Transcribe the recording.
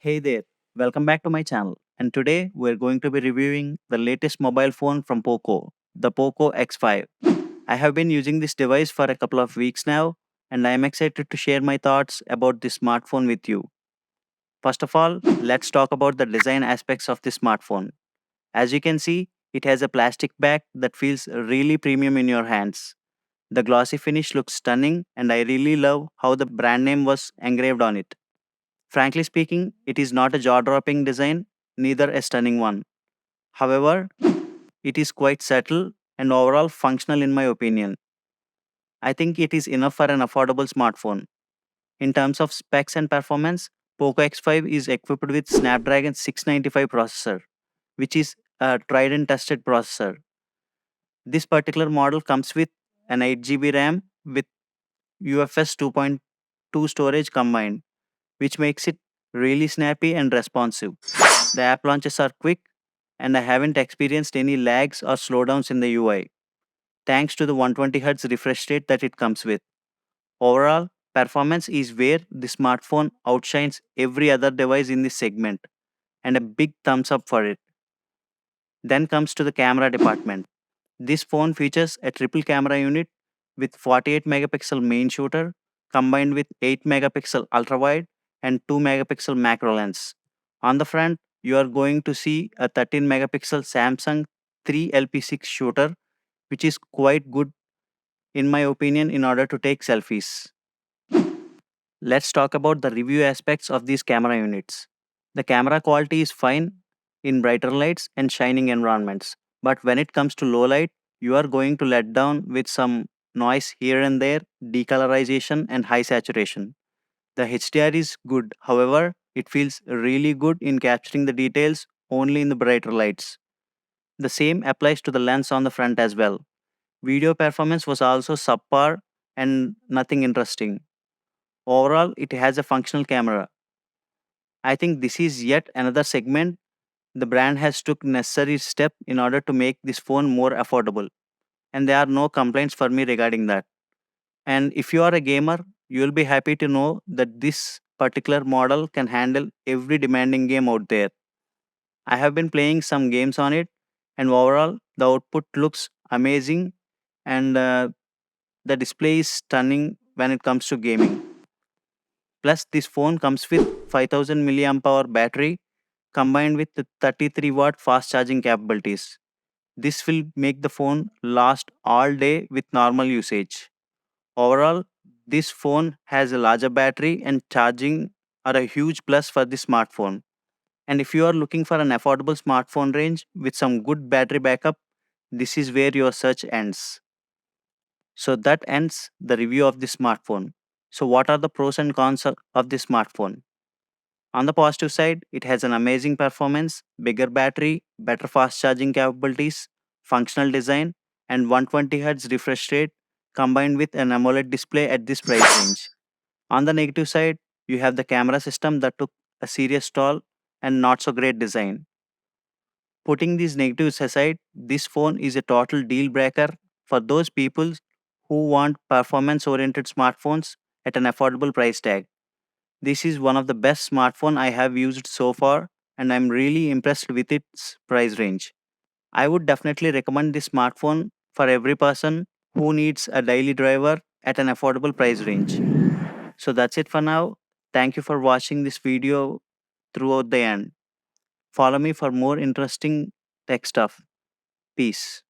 Hey there, welcome back to my channel. And today we're going to be reviewing the latest mobile phone from Poco, the Poco X5. I have been using this device for a couple of weeks now, and I am excited to share my thoughts about this smartphone with you. First of all, let's talk about the design aspects of this smartphone. As you can see, it has a plastic back that feels really premium in your hands. The glossy finish looks stunning, and I really love how the brand name was engraved on it. Frankly speaking, it is not a jaw dropping design, neither a stunning one. However, it is quite subtle and overall functional in my opinion. I think it is enough for an affordable smartphone. In terms of specs and performance, Poco X5 is equipped with Snapdragon 695 processor, which is a tried and tested processor. This particular model comes with an 8 GB RAM with UFS 2.2 storage combined, which makes it really snappy and responsive. The app launches are quick, and I haven't experienced any lags or slowdowns in the UI, thanks to the 120Hz refresh rate that it comes with. Overall, performance is where the smartphone outshines every other device in this segment, and a big thumbs up for it. Then comes to the camera department. This phone features a triple camera unit with 48 megapixel main shooter combined with 8 megapixel ultra wide and 2 megapixel macro lens. On the front, you are going to see a 13 megapixel Samsung 3LP6 shooter, which is quite good in my opinion in order to take selfies. Let's talk about the review aspects of these camera units. The camera quality is fine in brighter lights and shining environments, but when it comes to low light, you are going to let down with some noise here and there, decolorization, and high saturation. The HDR is good, however, it feels really good in capturing the details only in the brighter lights. The same applies to the lens on the front as well. Video performance was also subpar and nothing interesting. Overall, it has a functional camera. I think this is yet another segment the brand has took necessary step in order to make this phone more affordable, and there are no complaints for me regarding that. And if you are a gamer, you will be happy to know that this particular model can handle every demanding game out there. I have been playing some games on it, and overall the output looks amazing, and the display is stunning when it comes to gaming. Plus, this phone comes with 5000 milliamp hour battery combined with the 33-watt fast charging capabilities. This will make the phone last all day with normal usage. Overall, this phone has a larger battery and charging are a huge plus for the smartphone. And if you are looking for an affordable smartphone range with some good battery backup, this is where your search ends. So that ends the review of the smartphone. So what are the pros and cons of this smartphone? On the positive side, it has an amazing performance, bigger battery, better fast charging capabilities, functional design, and 120Hz refresh rate combined with an AMOLED display at this price range. On the negative side, you have the camera system that took a serious toll and not so great design. Putting these negatives aside, this phone is a total deal breaker for those people who want performance oriented smartphones at an affordable price tag. This is one of the best smartphone I have used so far, and I'm really impressed with its price range. I would definitely recommend this smartphone for every person who needs a daily driver at an affordable price range. So that's it for now. Thank you for watching this video throughout the end. Follow me for more interesting tech stuff. Peace.